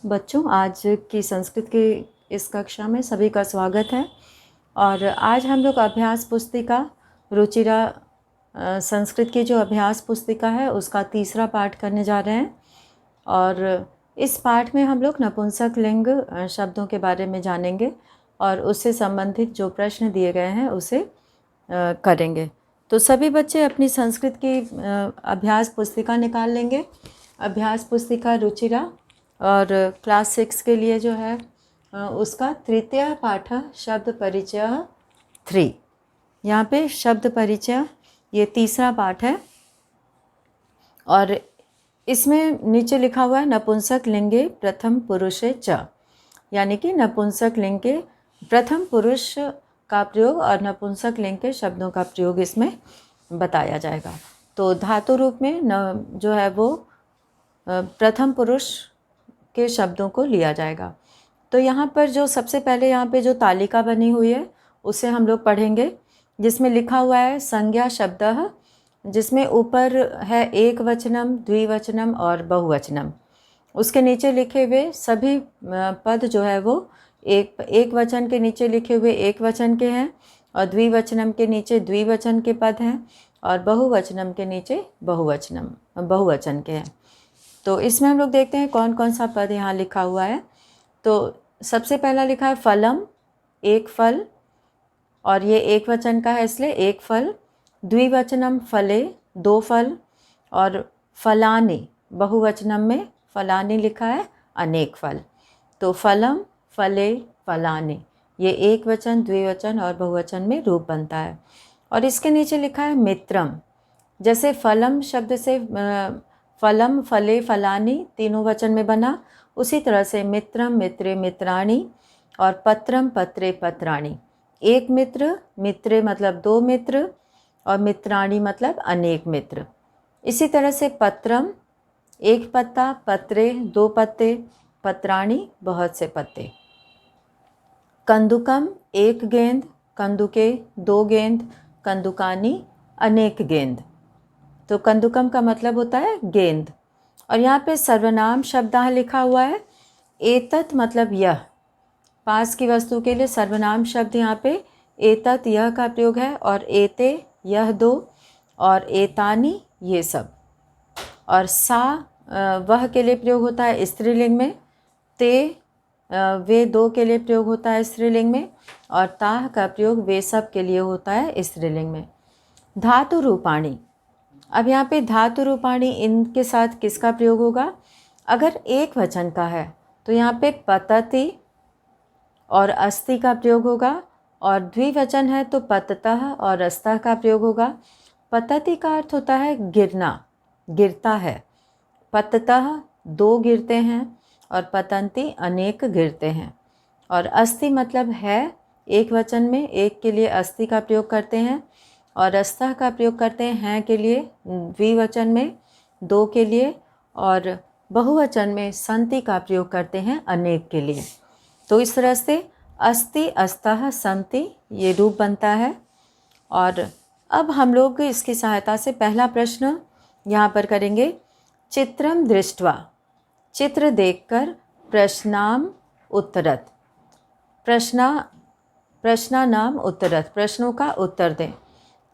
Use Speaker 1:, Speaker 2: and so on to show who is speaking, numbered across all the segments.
Speaker 1: बच्चों, आज की संस्कृत की इस कक्षा में सभी का स्वागत है। और आज हम लोग अभ्यास पुस्तिका रुचिरा संस्कृत की जो अभ्यास पुस्तिका है उसका तीसरा पाठ करने जा रहे हैं। और इस पाठ में हम लोग नपुंसक लिंग शब्दों के बारे में जानेंगे और उससे संबंधित जो प्रश्न दिए गए हैं उसे करेंगे। तो सभी बच्चे अपनी संस्कृत की अभ्यास पुस्तिका निकाल लेंगे। अभ्यास पुस्तिका रुचिरा और क्लास 6 के लिए जो है उसका तृतीय पाठ शब्द परिचय 3। यहाँ पे शब्द परिचय ये तीसरा पाठ है और इसमें नीचे लिखा हुआ है नपुंसक लिंगे प्रथम पुरुषे च, यानी कि नपुंसक लिंग के प्रथम पुरुष का प्रयोग और नपुंसक लिंग के शब्दों का प्रयोग इसमें बताया जाएगा। तो धातु रूप में जो है वो प्रथम पुरुष के शब्दों को लिया जाएगा। तो यहाँ पर जो सबसे पहले यहाँ पे जो तालिका बनी हुई है उसे हम लोग पढ़ेंगे, जिसमें लिखा हुआ है संज्ञा शब्दः, जिसमें ऊपर है एक वचनम, द्विवचनम और बहुवचनम। उसके नीचे लिखे हुए सभी पद जो है वो एक वचन के नीचे लिखे हुए एक वचन के हैं और द्विवचनम के नीचे द्विवचन के पद हैं और बहुवचनम के नीचे बहुवचन के हैं। तो इसमें हम लोग देखते हैं कौन कौन सा पद यहाँ लिखा हुआ है। तो सबसे पहला लिखा है फलम, एक फल, और ये एक वचन का है इसलिए एक फल। द्विवचनम फले, दो फल, और फलानि बहुवचनम में फलानि लिखा है अनेक फल। तो फलम, फले, फलानि ये एक वचन, द्विवचन और बहुवचन में रूप बनता है। और इसके नीचे लिखा है मित्रम। जैसे फलम शब्द से फलम, फले, फलानि तीनों वचन में बना, उसी तरह से मित्रम, मित्रे, मित्राणि और पत्रम, पत्रे, पत्राणि। एक मित्र, मित्रे मतलब दो मित्र, और मित्राणि मतलब अनेक मित्र। इसी तरह से पत्रम एक पत्ता, पत्रे दो पत्ते, पत्राणि बहुत से पत्ते। कंदुकम एक गेंद, कंदुके दो गेंद, कंदुकानि अनेक गेंद। तो कंदुकम का मतलब होता है गेंद। और यहाँ पे सर्वनाम शब्द लिखा हुआ है। एतत मतलब यह, पास की वस्तु के लिए सर्वनाम शब्द यहाँ पे एतत यह का प्रयोग है, और एते यह दो, और एतानी ये सब। और सा वह के लिए प्रयोग होता है स्त्रीलिंग में, ते वे दो के लिए प्रयोग होता है स्त्रीलिंग में, और ताह का प्रयोग वे सब के लिए होता है स्त्रीलिंग में। धातु रूपाणी, अब यहाँ पे धातु रूपाणी इनके साथ किसका प्रयोग होगा? अगर एक वचन का है तो यहाँ पे पतति और अस्ति का प्रयोग होगा, और द्विवचन है तो पततः और अस्तः का प्रयोग होगा। पतति का अर्थ होता है गिरना, गिरता है। पततः दो गिरते हैं और पतंती अनेक गिरते हैं। और अस्ति मतलब है, एक वचन में एक के लिए अस्ति का प्रयोग करते हैं, और अस्तः का प्रयोग करते हैं के लिए, द्विवचन में दो के लिए, और बहुवचन में संति का प्रयोग करते हैं अनेक के लिए। तो इस तरह से अस्ति, अस्तः, संति ये रूप बनता है। और अब हम लोग इसकी सहायता से पहला प्रश्न यहाँ पर करेंगे। चित्रम दृष्ट्वा, चित्र देखकर प्रश्नाम उत्तरत, प्रश्नानाम उत्तरत प्रश्नों का उत्तर दें।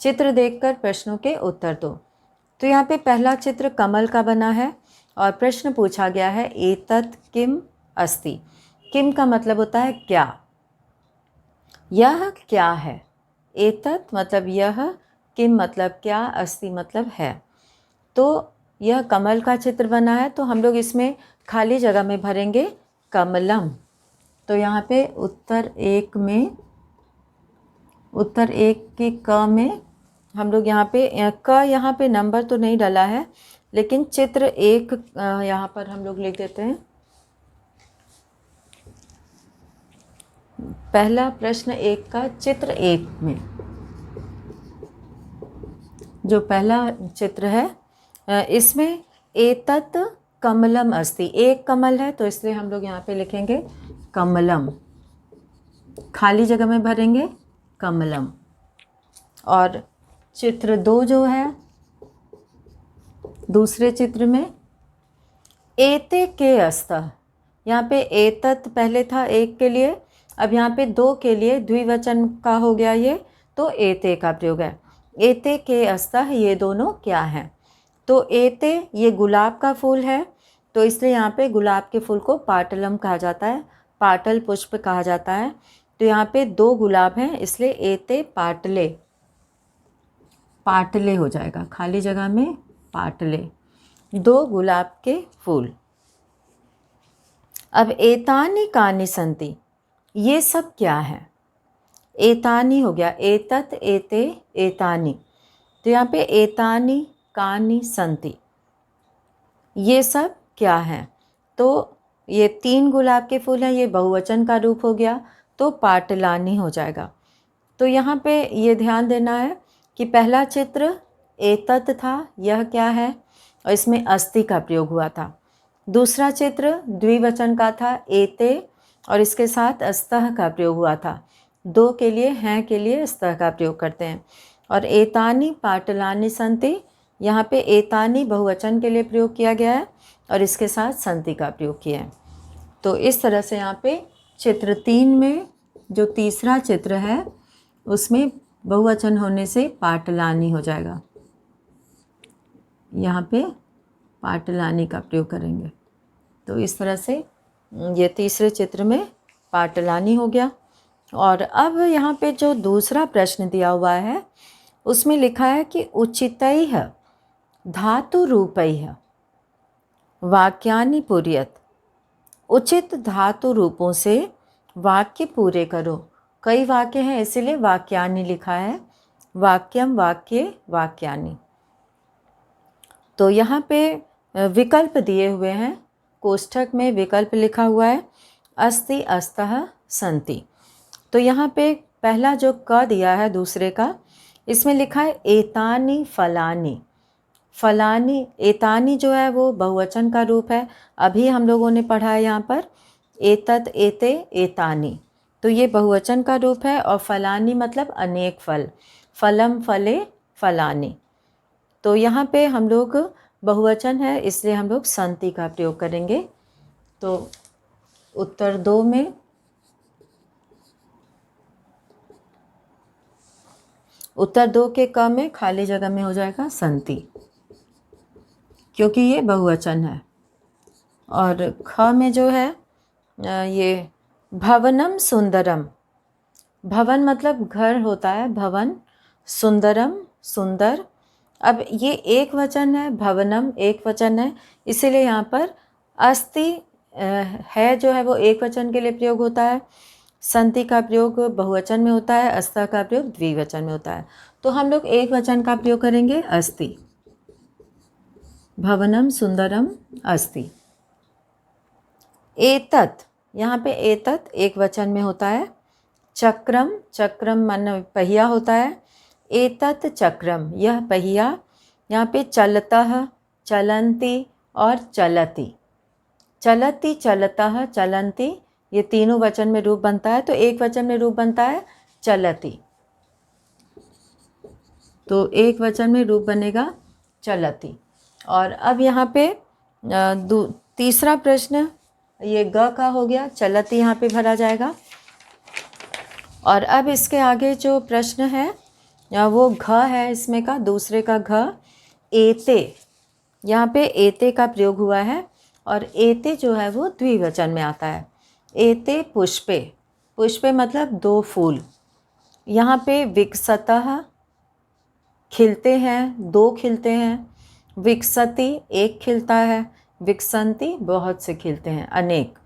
Speaker 1: चित्र देखकर प्रश्नों के उत्तर दो। तो यहाँ पे पहला चित्र कमल का बना है और प्रश्न पूछा गया है एतत् किम अस्ति। किम का मतलब होता है क्या, यह क्या है। एतत् मतलब यह, किम मतलब क्या, अस्ति मतलब है। तो यह कमल का चित्र बना है, तो हम लोग इसमें खाली जगह में भरेंगे कमलम। तो यहाँ पे उत्तर एक की क में हम लोग यहाँ पे नंबर तो नहीं डाला है, लेकिन चित्र एक यहाँ पर हम लोग लिख देते हैं। पहला प्रश्न एक का चित्र एक में जो पहला चित्र है इसमें एतत् कमलम अस्ति, एक कमल है तो इसलिए हम लोग यहाँ पे लिखेंगे कमलम, खाली जगह में भरेंगे कमलम। और चित्र दो जो है, दूसरे चित्र में एते के अस्तः, यहाँ पे एतत् पहले था एक के लिए, अब यहाँ पे दो के लिए द्विवचन का हो गया ये, तो एते का प्रयोग है। एते के अस्तः, ये दोनों क्या हैं? तो एते ये गुलाब का फूल है, तो इसलिए यहाँ पे गुलाब के फूल को पाटलम कहा जाता है, पाटल पुष्प कहा जाता है। तो यहाँ पे दो गुलाब हैं, इसलिए एते पाटले, पाटले हो जाएगा, खाली जगह में पाटले, दो गुलाब के फूल। अब एतानि कानि सन्ति, ये सब क्या है? एतानि हो गया, एतत् एते एतानि, तो यहाँ पे एतानि कानि सन्ति, ये सब क्या हैं? तो ये तीन गुलाब के फूल हैं, ये बहुवचन का रूप हो गया, तो पाटलानि हो जाएगा। तो यहाँ पे ये ध्यान देना है कि पहला चित्र एतत् था, यह क्या है, और इसमें अस्ति का प्रयोग हुआ था। दूसरा चित्र द्विवचन का था एते, और इसके साथ अस्तः का प्रयोग हुआ था। दो के लिए, हैं के लिए अस्तः का प्रयोग करते हैं। और एतानि पाटलानि सन्ति, यहाँ पे एतानि बहुवचन के लिए प्रयोग किया गया है और इसके साथ सन्ति का प्रयोग किया है। तो इस तरह से यहाँ पे चित्र 3 में जो तीसरा चित्र है उसमें बहुवचन होने से पाटलानि हो जाएगा, यहाँ पे पाटलानि का प्रयोग करेंगे। तो इस तरह से ये तीसरे चित्र में पाटलानि हो गया। और अब यहाँ पे जो दूसरा प्रश्न दिया हुआ है उसमें लिखा है कि उचितैः धातु रूपैः वाक्यानि पूरयत, उचित धातु रूपों से वाक्य पूरे करो। कई वाक्य हैं इसीलिए वाक्यानि लिखा है, वाक्यम वाक्ये वाक्यानि। तो यहाँ पे विकल्प दिए हुए हैं, कोष्ठक में विकल्प लिखा हुआ है अस्ति अस्तः सन्ति। तो यहाँ पे पहला जो क दिया है दूसरे का, इसमें लिखा है एतानि फलानि। फलानि, एतानि जो है वो बहुवचन का रूप है, अभी हम लोगों ने पढ़ा है यहाँ पर एतत् एते एतानि, तो ये बहुवचन का रूप है। और फलानि मतलब अनेक फल, फलम फले फलानि। तो यहाँ पे हम लोग बहुवचन है इसलिए हम लोग सन्ति का प्रयोग करेंगे। तो उत्तर 2 में उत्तर 2 के क में खाली जगह में हो जाएगा सन्ति, क्योंकि ये बहुवचन है। और ख में जो है ये भवनम सुंदरम, भवन मतलब घर होता है, भवन, सुंदरम सुंदर। अब ये एक वचन है, भवनम एक वचन है, इसीलिए यहाँ पर अस्ति है जो है वो एक वचन के लिए प्रयोग होता है, सन्ति का प्रयोग बहुवचन में होता है, अस्तः का प्रयोग द्विवचन में होता है। तो हम लोग एक वचन का प्रयोग करेंगे अस्ति, भवनम सुंदरम अस्ति। एतत्, यहाँ पे एतत् एक वचन में होता है। चक्रम, चक्रम मन पहिया होता है, एतत् चक्रम यह पहिया। यहाँ पे चलतः, चलन्ति और चलति, चलति चलतः चलन्ति, ये तीनों वचन में रूप बनता है, तो एक वचन में रूप बनता है चलति, तो एक वचन में रूप बनेगा चलति। और अब यहाँ पे तीसरा प्रश्न ये ग का हो गया, चलति यहाँ पे भरा जाएगा। और अब इसके आगे जो प्रश्न है वो घ है, इसमें का दूसरे का घ, एते, यहाँ पे एते का प्रयोग हुआ है और एते जो है वो द्विवचन में आता है। एते पुष्पे, पुष्पे मतलब दो फूल। यहाँ पे विकसतः खिलते हैं, दो खिलते हैं, विकसति एक खिलता है, विकसन्ति बहुत से खिलते हैं, अनेक।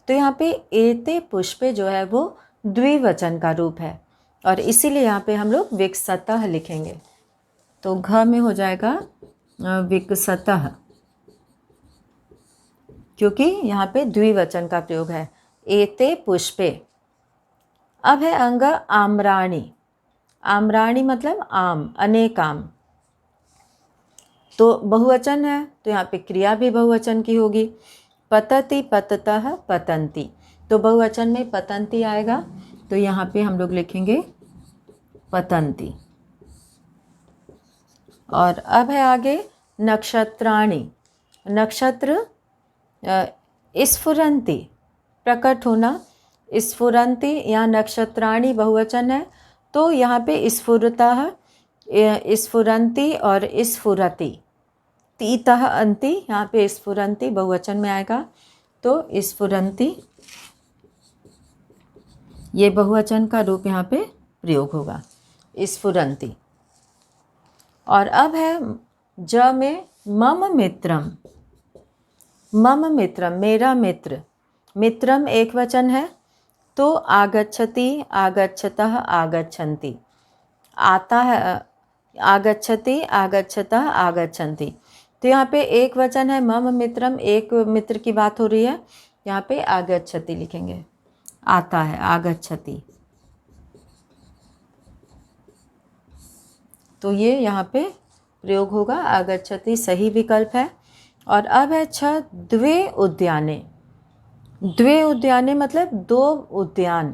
Speaker 1: तो यहाँ पे एते पुष्पे जो है वो द्विवचन का रूप है और इसीलिए यहाँ पे हम लोग विकसतः लिखेंगे। तो घ में हो जाएगा विकसतः, क्योंकि यहाँ पे द्विवचन का प्रयोग है। एते पुष्पे। अब है अंग आम्राणि, आम्राणि मतलब आम, अनेक आम। तो बहुवचन है तो यहाँ पे क्रिया भी बहुवचन की होगी। पतति पततः पतन्ति, तो बहुवचन में पतन्ति आएगा, तो यहाँ पे हम लोग लिखेंगे पतन्ति। और अब है आगे नक्षत्राणि। नक्षत्र स्फुरन्ति प्रकट होना, स्फुरन्ति या नक्षत्राणि बहुवचन है तो यहाँ पे स्फुरतः, स्फुरन्ति और स्फुरति, तीतः अन्ति, यहाँ पे स्फुरन्ति बहुवचन में आएगा तो स्फुरन्ति ये बहुवचन का रूप यहाँ पे प्रयोग होगा, स्फुरन्ति। और अब है ज में मम मित्रम, मम मित्रम मेरा मित्र, मित्रम एक वचन है तो आगच्छति, आगच्छतः, आगच्छन्ति, आता है, आगच्छति, आगच्छतः, आगच्छन्ति। तो यहाँ पे एक वचन है मम मित्रम, एक मित्र की बात हो रही है, यहाँ पे आगच्छति लिखेंगे, आता है, आगच्छति। तो ये यहाँ पे प्रयोग होगा, आगच्छति सही विकल्प है। और अब है छ द्वे उद्याने, द्वे उद्याने मतलब दो उद्यान,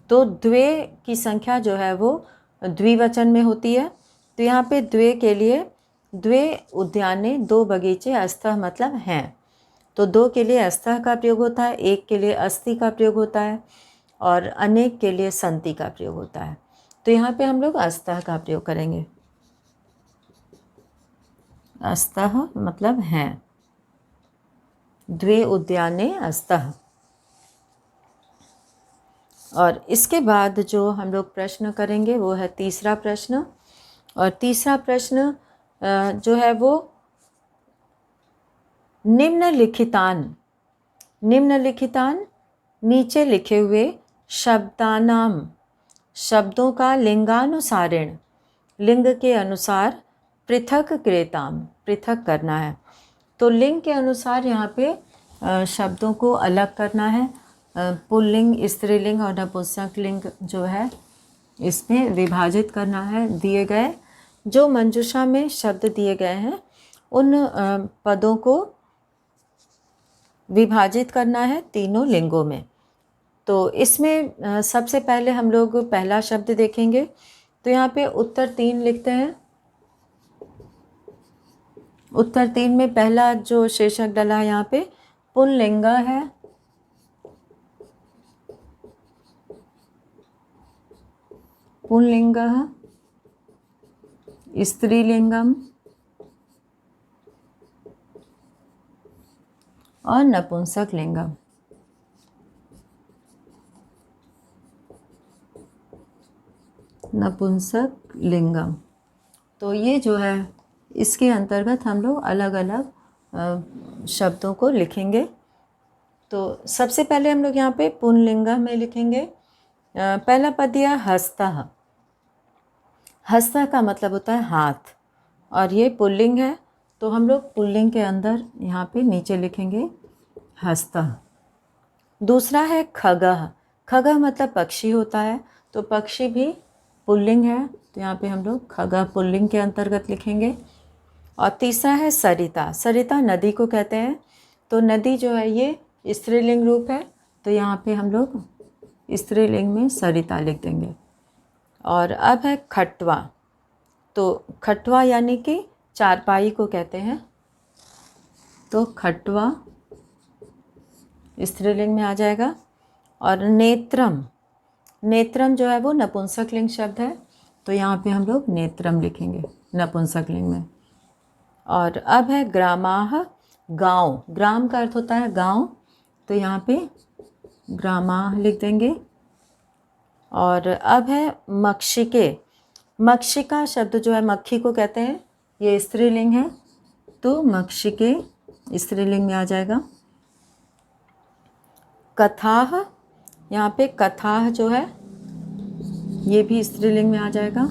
Speaker 1: तो द्वे की संख्या जो है वो द्विवचन में होती है, तो यहाँ पे द्वे के लिए द्वे उद्याने दो बगीचे, अस्थः मतलब हैं, तो दो के लिए अस्थः का प्रयोग होता है, एक के लिए अस्ति का प्रयोग होता है और अनेक के लिए संति का प्रयोग होता है। तो यहाँ पे हम लोग अस्थः का प्रयोग करेंगे, अस्थः मतलब हैं, द्वे उद्याने अस्थः। और इसके बाद जो हम लोग प्रश्न करेंगे वो है तीसरा प्रश्न, और तीसरा प्रश्न जो है वो निम्नलिखितान, निम्नलिखितान नीचे लिखे हुए शब्दानाम, शब्दों का लिंगानुसारेण, लिंग के अनुसार पृथक क्रियताम, पृथक करना है। तो लिंग के अनुसार यहाँ पे शब्दों को अलग करना है, पुल्लिंग, स्त्रीलिंग और नपुंसक लिंग जो है इसमें विभाजित करना है। दिए गए जो मंजूषा में शब्द दिए गए हैं उन पदों को विभाजित करना है तीनों लिंगों में। तो इसमें सबसे पहले हम लोग पहला शब्द देखेंगे, तो यहाँ पे उत्तर 3 लिखते हैं। उत्तर 3 में पहला जो शीर्षक डला है यहाँ पे पुल्लिंग है, पुल्लिंग, स्त्रीलिंगम और नपुंसक लिंगम। नपुंसक लिंगम, तो ये जो है इसके अंतर्गत हम लोग अलग अलग शब्दों को लिखेंगे। तो सबसे पहले हम लोग यहाँ पे पुल्लिंग में लिखेंगे। पहला पद दिया हस्तः, हस्तः का मतलब होता है हाथ, और ये पुल्लिंग है तो हम लोग पुल्लिंग के अंदर यहाँ पे नीचे लिखेंगे हस्तः। दूसरा है खगः, खगः मतलब पक्षी होता है, तो पक्षी भी पुल्लिंग है, तो यहाँ पे हम लोग खगः पुल्लिंग के अंतर्गत लिखेंगे। और तीसरा है सरिता, सरिता नदी को कहते हैं, तो नदी जो है ये स्त्रीलिंग रूप है, तो यहाँ पे हम लोग स्त्रीलिंग में सरिता लिख देंगे। और अब है खटवा, तो खटवा यानी कि चारपाई को कहते हैं, तो खटवा स्त्रीलिंग में आ जाएगा। और नेत्रम, नेत्रम जो है वो नपुंसक लिंग शब्द है, तो यहाँ पे हम लोग नेत्रम लिखेंगे नपुंसक लिंग में। और अब है ग्रामाः, गांव, ग्राम का अर्थ होता है गांव, तो यहाँ पे ग्रामाः लिख देंगे। और अब है मक्षिके, मक्षिका शब्द जो है मक्खी को कहते हैं, ये स्त्रीलिंग है, तो मक्षिके स्त्रीलिंग में आ जाएगा। कथाः, यहाँ पे कथाः जो है ये भी स्त्रीलिंग में आ जाएगा।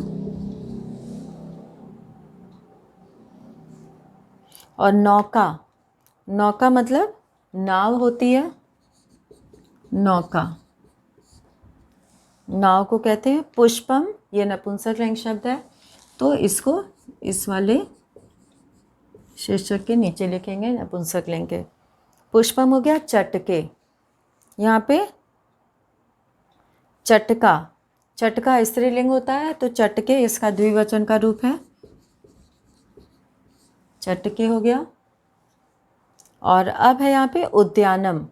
Speaker 1: और नौका, नौका मतलब नाव होती है, नौका, नाव को कहते हैं। पुष्पम ये नपुंसक लिंग शब्द है, तो इसको इस वाले शीर्षक के नीचे लिखेंगे नपुंसक लिंग के। पुष्पम हो गया चटके, यहाँ पे चटका, चटका स्त्रीलिंग होता है, तो चटके इसका द्विवचन का रूप है, चटके हो गया। और अब है यहाँ पे उद्यानम।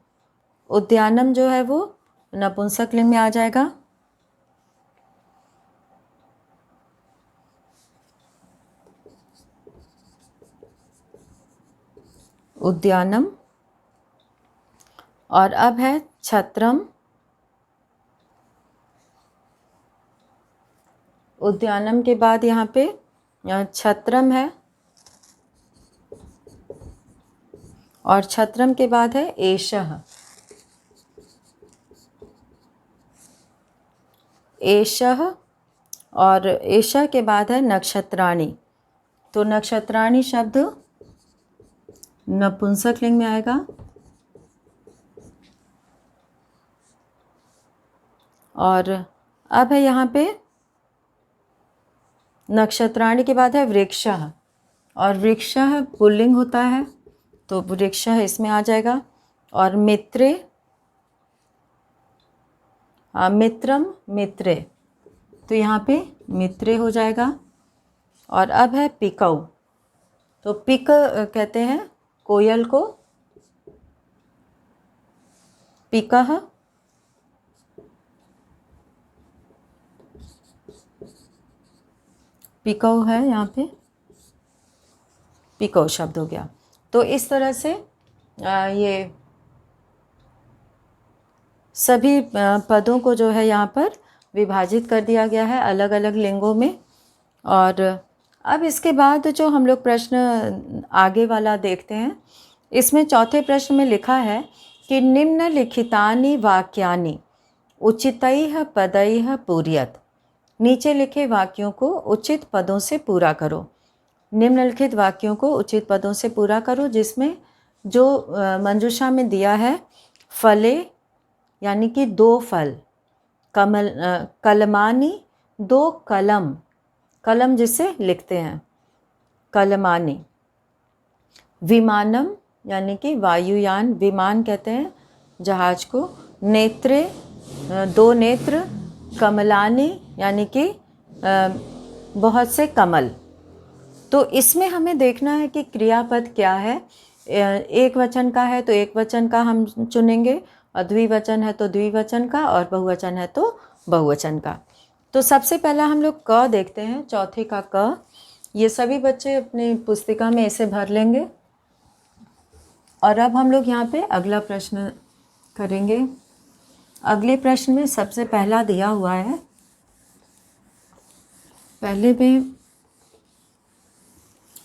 Speaker 1: उद्यानम जो है वो नपुंसकलिंग में आ जाएगा। उद्यानम। और अब है छत्रम। उद्यानम के बाद यहाँ पे छत्रम है, और छत्रम के बाद है एषः। एषः और एषः के बाद है नक्षत्राणि। तो नक्षत्राणि शब्द नपुंसकलिंग में आएगा। और अब है यहाँ पे नक्षत्राणि के बाद है वृक्षः, और वृक्षः पुल्लिंग होता है तो वृक्षः इसमें आ जाएगा। और मित्रे, मित्रम मित्रे, तो यहाँ पे मित्रे हो जाएगा। और अब है पिकौ। तो पिक कहते हैं कोयल को, पिकः। पिकौ है यहाँ पे, पिकौ शब्द हो गया। तो इस तरह से ये सभी पदों को जो है यहाँ पर विभाजित कर दिया गया है अलग अलग लिंगों में। और अब इसके बाद जो हम लोग प्रश्न आगे वाला देखते हैं, इसमें चौथे प्रश्न में लिखा है कि निम्नलिखितानि वाक्यानि उचितैः पदैः पूरयत। नीचे लिखे वाक्यों को उचित पदों से पूरा करो। निम्नलिखित वाक्यों को उचित पदों से पूरा करो, जिसमें जो मंजूषा में दिया है फले यानी कि 2 फल, कलमानि 2 कलम, कलम जिसे लिखते हैं कलमानि। विमानम यानी कि वायुयान, विमान कहते हैं जहाज को। नेत्रे 2 नेत्र, कमलानि यानी कि बहुत से कमल। तो इसमें हमें देखना है कि क्रियापद क्या है। एक वचन का है तो एक वचन का हम चुनेंगे, और द्विवचन है तो द्विवचन का, और बहुवचन है तो बहुवचन का। तो सबसे पहला हम लोग क देखते हैं, चौथे का क। ये सभी बच्चे अपनी पुस्तिका में इसे भर लेंगे। और अब हम लोग यहाँ पे अगला प्रश्न करेंगे। अगले प्रश्न में सबसे पहला दिया हुआ है, पहले में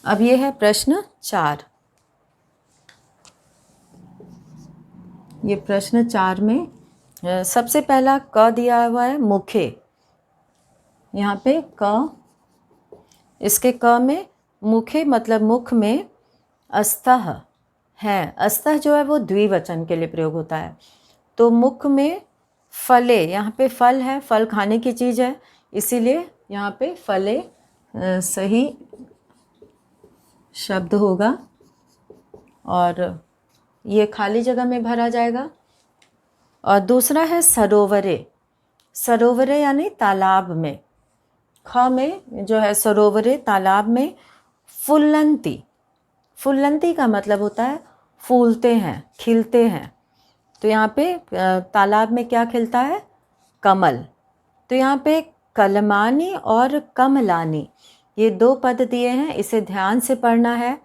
Speaker 1: अब ये है प्रश्न 4। ये प्रश्न 4 में सबसे पहला क दिया हुआ है मुखे। यहाँ पे क, इसके क में मुखे मतलब मुख में अस्तः है। अस्तः जो है वो द्विवचन के लिए प्रयोग होता है। तो मुख में फले, यहाँ पे फल है, फल खाने की चीज़ है, इसीलिए यहाँ पे फले सही शब्द होगा, और ये खाली जगह में भरा जाएगा। और दूसरा है सरोवरे। सरोवरे यानी तालाब में। ख में जो है सरोवरे, तालाब में। फुल्लंती, फुल्लंती का मतलब होता है फूलते हैं, खिलते हैं। तो यहाँ पे तालाब में क्या खिलता है? कमल। तो यहाँ पे कलमानी और कमलानी, ये 2 पद दिए हैं, इसे ध्यान से पढ़ना है।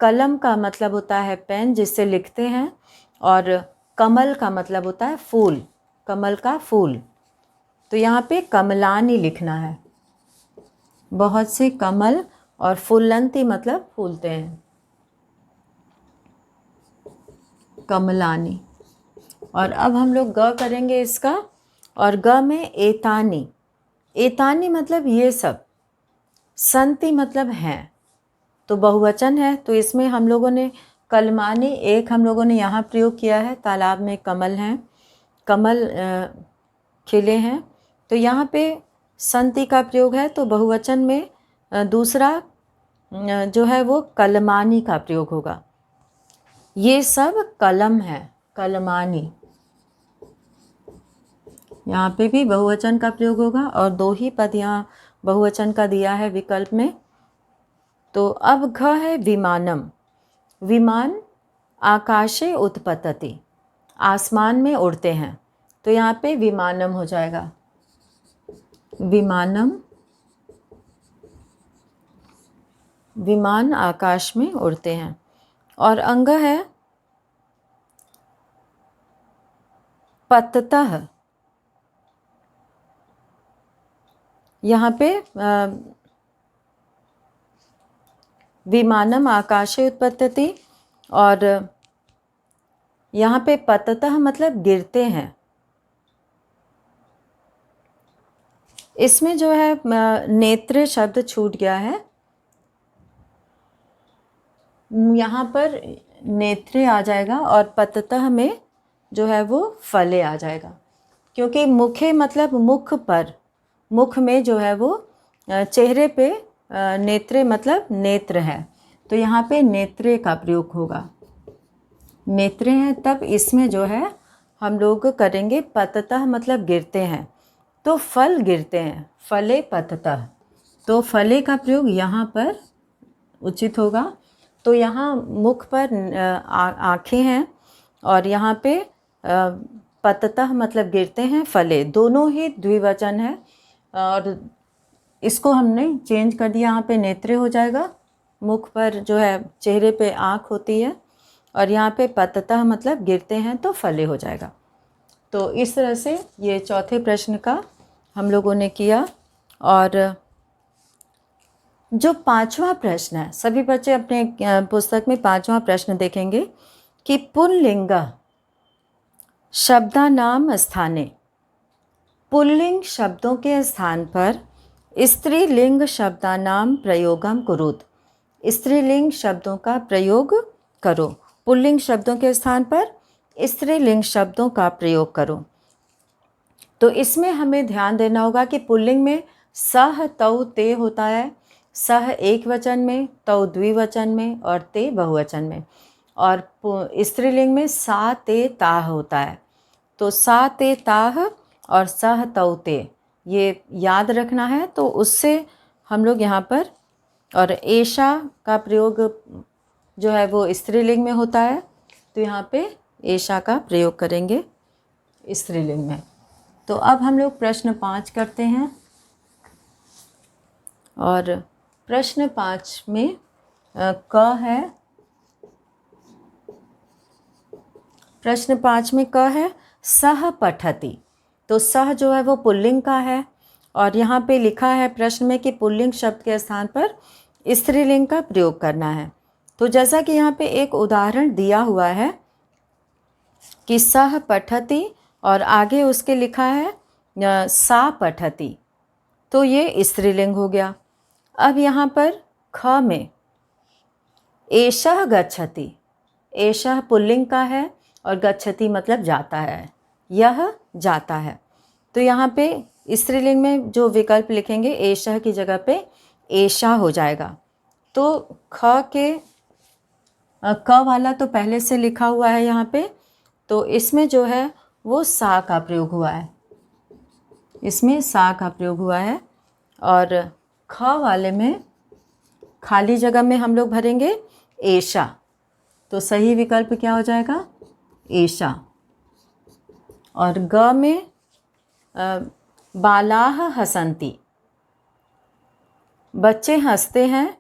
Speaker 1: कलम का मतलब होता है पेन जिससे लिखते हैं, और कमल का मतलब होता है फूल, कमल का फूल। तो यहाँ पे कमलानी लिखना है, बहुत से कमल, और फुल्लंती मतलब फूलते हैं, कमलानी। और अब हम लोग ग करेंगे इसका, और ग में एतानी। एतानी मतलब ये सब, संति मतलब हैं, तो बहुवचन है। तो इसमें हम लोगों ने कलमानी एक हम लोगों ने यहाँ प्रयोग किया है, तालाब में कमल हैं, कमल खिले हैं, तो यहाँ पे संति का प्रयोग है। तो बहुवचन में दूसरा जो है वो कलमानी का प्रयोग होगा। ये सब कलम है, कलमानी। यहाँ पे भी बहुवचन का प्रयोग होगा, और 2 ही पद यहाँ बहुवचन का दिया है विकल्प में। तो अब घ है विमानम। विमान आकाशे उत्पतति, आसमान में उड़ते हैं। तो यहाँ पे विमानम हो जाएगा, विमानम, विमान आकाश में उड़ते हैं। और अंग है पततः, यहाँ पे विमानम आकाशे उत्पतति, और यहाँ पे पततः मतलब गिरते हैं। इसमें जो है नेत्र शब्द छूट गया है, यहाँ पर नेत्रे आ जाएगा और पततः में जो है वो फले आ जाएगा, क्योंकि मुखे मतलब मुख पर, मुख में जो है वो चेहरे पे नेत्रे मतलब नेत्र है, तो यहाँ पे नेत्रे का प्रयोग होगा। नेत्रे हैं तब इसमें जो है हम लोग करेंगे पततः मतलब गिरते हैं, तो फल गिरते हैं, फले पततः, तो फले का प्रयोग यहाँ पर उचित होगा। तो यहाँ मुख पर आँखें हैं और यहाँ पे पततः मतलब गिरते हैं, फले, दोनों ही द्विवचन है और इसको हमने चेंज कर दिया, यहाँ पे नेत्रे हो जाएगा, मुख पर जो है चेहरे पे आँख होती है, और यहाँ पे पततः मतलब गिरते हैं तो फले हो जाएगा। तो इस तरह से ये चौथे प्रश्न का हम लोगों ने किया। और जो पांचवा प्रश्न है, सभी बच्चे अपने पुस्तक में पांचवा प्रश्न देखेंगे कि पुल्लिंग शब्दानाम स्थाने, पुल्लिंग शब्दों के स्थान पर स्त्रीलिंग शब्दानाम प्रयोगम कुरुत, स्त्रीलिंग शब्दों का प्रयोग करो, पुल्लिंग शब्दों के स्थान पर स्त्रीलिंग शब्दों का प्रयोग करो। तो इसमें हमें ध्यान देना होगा कि पुल्लिंग में सह तौ ते होता है, सह एक वचन में, तौ द्विवचन में और ते बहुवचन में, और स्त्रीलिंग में सा ते ताह होता है। तो सा ते ताह और सह तौ ते ये याद रखना है, तो उससे हम लोग यहाँ पर, और एषा का प्रयोग जो है वो स्त्रीलिंग में होता है, तो यहाँ पे एषा का प्रयोग करेंगे स्त्रीलिंग में। तो अब हम लोग प्रश्न 5 करते हैं, और प्रश्न 5 में क है, प्रश्न 5 में क है सह पठति। तो सह जो है वो पुल्लिंग का है, और यहाँ पे लिखा है प्रश्न में कि पुल्लिंग शब्द के स्थान पर स्त्रीलिंग का प्रयोग करना है। तो जैसा कि यहाँ पे एक उदाहरण दिया हुआ है कि सह पठति और आगे उसके लिखा है सा पठति, तो ये स्त्रीलिंग हो गया। अब यहाँ पर ख में एषः गच्छति, एषः पुल्लिंग का है और गच्छति मतलब जाता है, यह जाता है, तो यहाँ पे स्त्रीलिंग में जो विकल्प लिखेंगे एषः की जगह पे एषा हो जाएगा। तो ख के क वाला तो पहले से लिखा हुआ है यहाँ पे, तो इसमें जो है वो सा का प्रयोग हुआ है, इसमें सा का प्रयोग हुआ है, और ख वाले में खाली जगह में हम लोग भरेंगे एषा, तो सही विकल्प क्या हो जाएगा एषा। और ग में बालाह हसंती, बच्चे हंसते हैं,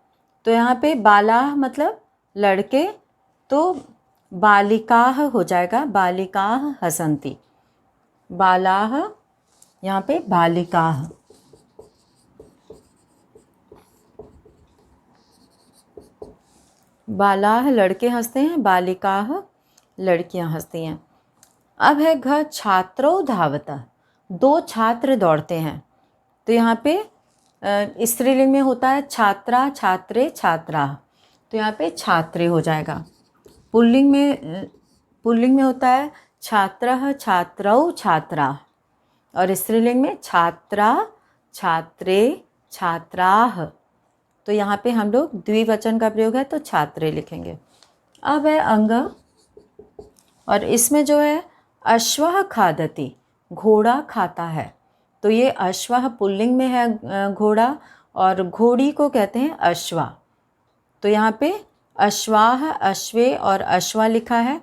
Speaker 1: तो यहाँ पे बालाह मतलब लड़के, तो बालिकाह हो जाएगा, बालिकाह हसंती, बालाह यहाँ पे बालिकाह। बालाह लड़के हंसते हैं, बालिकाह लड़कियां हंसती हैं। अब है घ छात्रो धावतः, दो छात्र दौड़ते हैं, तो यहाँ पे स्त्रीलिंग में होता है छात्रा छात्रे छात्रा, तो यहाँ पे छात्रे हो जाएगा। पुल्लिंग में होता है छात्रः छात्रौ छात्रा, और स्त्रीलिंग में छात्रा छात्रे छात्राः, तो यहाँ पे हम लोग द्विवचन का प्रयोग है तो छात्रे लिखेंगे। अब है अंग, और इसमें जो है अश्वः खादति, घोड़ा खाता है, तो ये अश्वः पुल्लिंग में है घोड़ा, और घोड़ी को कहते हैं अश्वा, तो यहाँ पे अश्वाह, अश्वे और अश्वा लिखा है।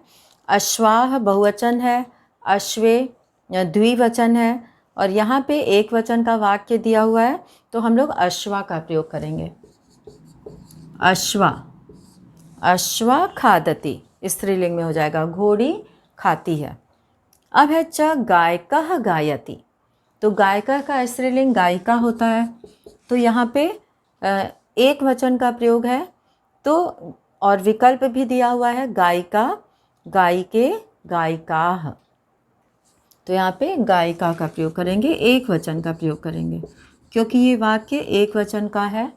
Speaker 1: अश्वाह बहुवचन है, अश्वे द्विवचन है, और यहाँ पे एक वचन का वाक्य दिया हुआ है तो हम लोग अश्वा का प्रयोग करेंगे। अश्वा, अश्वा खादति स्त्रीलिंग में हो जाएगा, घोड़ी खाती है। अब है च गायकः गायति, तो गायिका का स्त्रीलिंग गायिका होता है, तो यहाँ पे एक वचन का प्रयोग है, तो और विकल्प भी दिया हुआ है गायिका, गायिके, गायिकाः, तो यहाँ पे गायिका का प्रयोग करेंगे, एक वचन का प्रयोग करेंगे, क्योंकि ये वाक्य एक वचन का है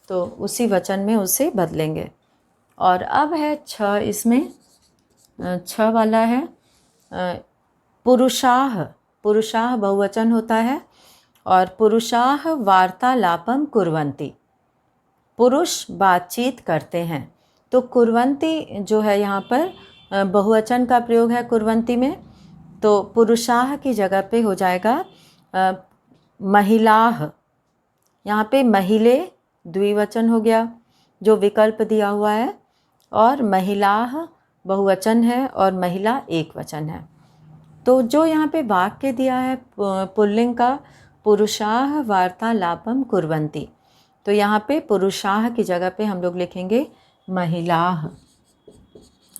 Speaker 1: तो उसी वचन में उसे बदलेंगे। और अब है छ, इसमें छ वाला है पुरुषाः, पुरुषाः बहुवचन होता है, और पुरुषाः वार्तालापम कुर्वन्ति, पुरुष बातचीत करते हैं, तो कुर्वन्ति जो है यहाँ पर बहुवचन का प्रयोग है कुर्वन्ति में, तो पुरुषाः की जगह पे हो जाएगा महिलाः, यहाँ पे महिले द्विवचन हो गया जो विकल्प दिया हुआ है, और महिलाः बहुवचन है और महिला एक वचन है। तो जो यहाँ पे वाक्य दिया है पुल्लिंग का, पुरुषाः वार्तालापम कुर्वन्ति, तो यहाँ पे पुरुषाः की जगह पे हम लोग लिखेंगे महिलाः,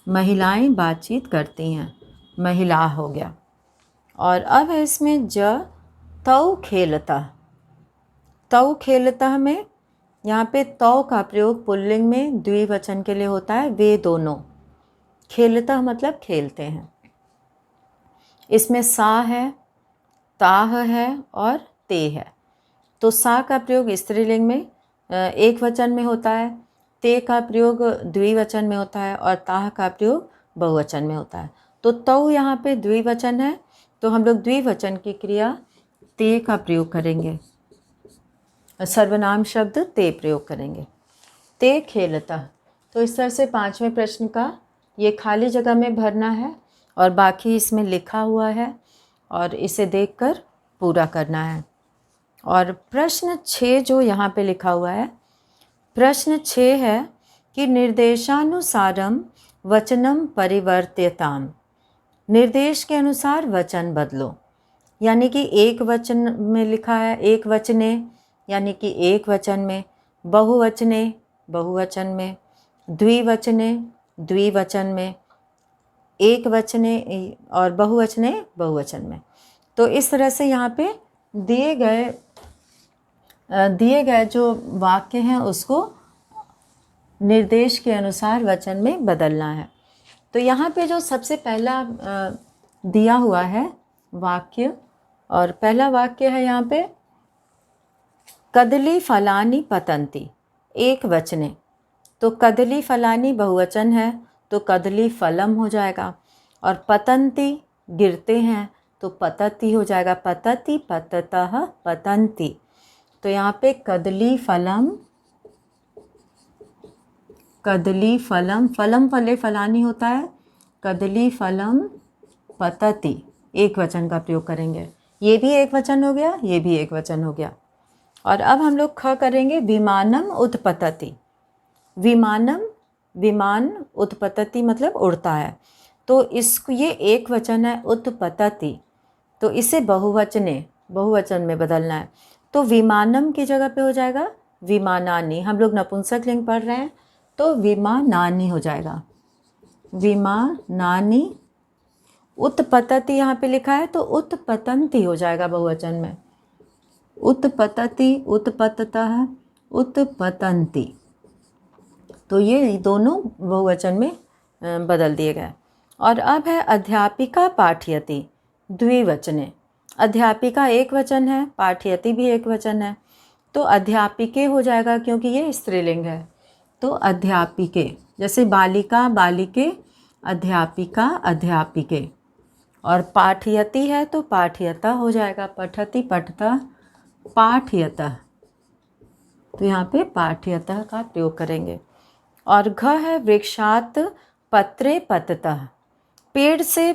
Speaker 1: महिलाएं बातचीत करती हैं, महिला हो गया। और अब है इसमें ज तौ खेलतः, तौ खेलतः में यहाँ पे तौ का प्रयोग पुल्लिंग में द्विवचन के लिए होता है, वे दोनों, खेलतः मतलब खेलते हैं। इसमें सा है, ताह है और ते है, तो सा का प्रयोग स्त्रीलिंग में एक वचन में होता है, ते का प्रयोग द्विवचन में होता है, और ताह का प्रयोग बहुवचन में होता है। तो तौ यहाँ पे द्विवचन है, तो हम लोग द्विवचन की क्रिया ते का प्रयोग करेंगे, सर्वनाम शब्द ते प्रयोग करेंगे, ते खेलतः। तो इस तरह से पांचवें प्रश्न का ये खाली जगह में भरना है, और बाकी इसमें लिखा हुआ है और इसे देखकर पूरा करना है। और प्रश्न 6 जो यहाँ पे लिखा हुआ है, प्रश्न 6 है कि निर्देशानुसारम वचनम परिवर्त्यताम, निर्देश के अनुसार वचन बदलो, यानी कि एक वचन में लिखा है एक वचने, यानी कि एक वचन में, बहुवचने बहुवचन में, द्विवचने द्विवचन में, एक वचने और बहुवचने बहुवचन में। तो इस तरह से यहाँ पे दिए गए जो वाक्य हैं उसको निर्देश के अनुसार वचन में बदलना है। तो यहाँ पे जो सबसे पहला दिया हुआ है वाक्य, और पहला वाक्य है यहाँ पे कदली फलानी पतंती, एक वचने, तो कदली फलानी बहुवचन है तो कदली फलम हो जाएगा, और पतंती गिरते हैं तो पतती हो जाएगा, पतति पततः पतंती। तो यहाँ पे कदली फलम, कदली फलम, फलम फले फलानी होता है, कदली फलम पतति, एक वचन का प्रयोग करेंगे, ये भी एक वचन हो गया, ये भी एक वचन हो गया। और अब हम लोग ख करेंगे विमानम उत्पतति, विमानम, विमान उत्पतति मतलब उड़ता है, तो इसको ये एक वचन है उत्पतति, तो इसे बहुवचन में बदलना है, तो विमानम की जगह पे हो जाएगा विमानानि, हम लोग नपुंसक लिंग पढ़ रहे हैं तो विमानानि हो जाएगा, विमानानि। उत्पतति यहाँ पे लिखा है तो उत्पतंती हो जाएगा बहुवचन में, उत्पतति उत्पततः उत्पतंती, तो ये दोनों बहुवचन में बदल दिए गए। और अब है अध्यापिका पाठयति द्विवचने, अध्यापिका एक वचन है, पाठयति भी एक वचन है, तो अध्यापिके हो जाएगा क्योंकि ये स्त्रीलिंग है, तो अध्यापिके, जैसे बालिका बालिके, अध्यापिका अध्यापिके, और पाठयति है तो पाठयता हो जाएगा, पठति पठता पाठयतः, तो यहाँ पे पाठयतः का प्रयोग करेंगे। और घ है वृक्षात पत्रे पततः, पेड़ से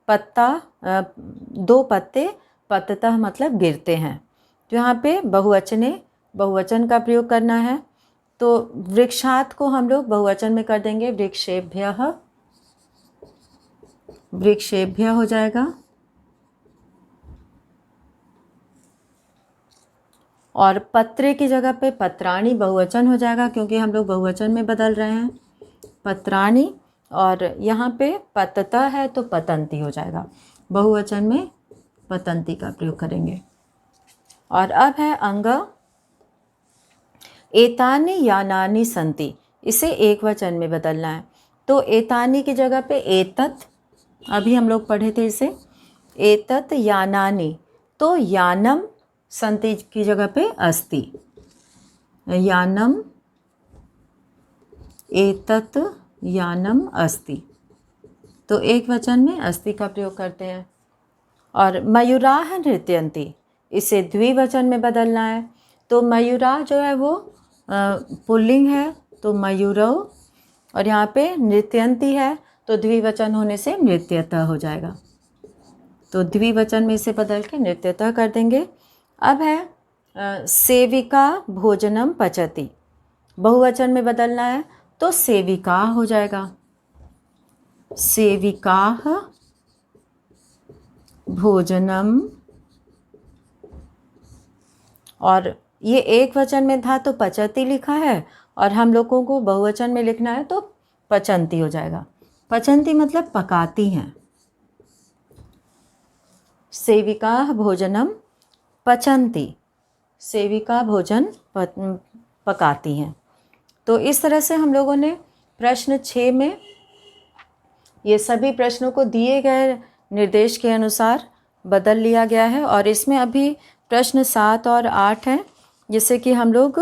Speaker 1: पत्ता, दो पत्ते, पततः मतलब गिरते हैं, तो यहाँ पे बहुवचन का प्रयोग करना है, तो वृक्षात को हम लोग बहुवचन में कर देंगे वृक्षेभ्यः, वृक्षेभ्यः हो जाएगा। और पत्रे की जगह पे पत्राणि बहुवचन हो जाएगा, क्योंकि हम लोग बहुवचन में बदल रहे हैं, पत्राणि। और यहाँ पे पतता है तो पतंती हो जाएगा, बहुवचन में पतंती का प्रयोग करेंगे। और अब है अंग एतानि यानानि सन्ति, इसे एक वचन में बदलना है। तो एतानि की जगह पे एतत्, अभी हम लोग पढ़े थे इसे, एतत् यानानि, तो यानम सन्ति की जगह पे अस्ति, यानम, एतत् यानम अस्ति, तो एक वचन में अस्ति का प्रयोग करते हैं। और मयूराः नृत्यन्ति, इसे द्विवचन में बदलना है। तो मयूरा जो है वो पुल्लिंग है, तो मयूरौ, और यहाँ पे नृत्यन्ति है तो द्विवचन होने से नृत्यतः हो जाएगा, तो द्विवचन में इसे बदल के नृत्यतः कर देंगे। अब है सेविका भोजनम पचति, बहुवचन में बदलना है तो सेविका हो जाएगा, सेविकाः भोजनम। और ये एक वचन में था तो पचति लिखा है, और हम लोगों को बहुवचन में लिखना है तो पचंती हो जाएगा। पचंती मतलब पकाती हैं, सेविका भोजनम पचंती, सेविका भोजन पकाती हैं। तो इस तरह से हम लोगों ने प्रश्न 6 में ये सभी प्रश्नों को दिए गए निर्देश के अनुसार बदल लिया गया है। और इसमें अभी प्रश्न 7 और 8 हैं, जिसे कि हम लोग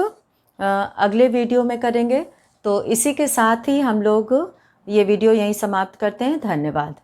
Speaker 1: अगले वीडियो में करेंगे। तो इसी के साथ ही हम लोग ये वीडियो यहीं समाप्त करते हैं। धन्यवाद।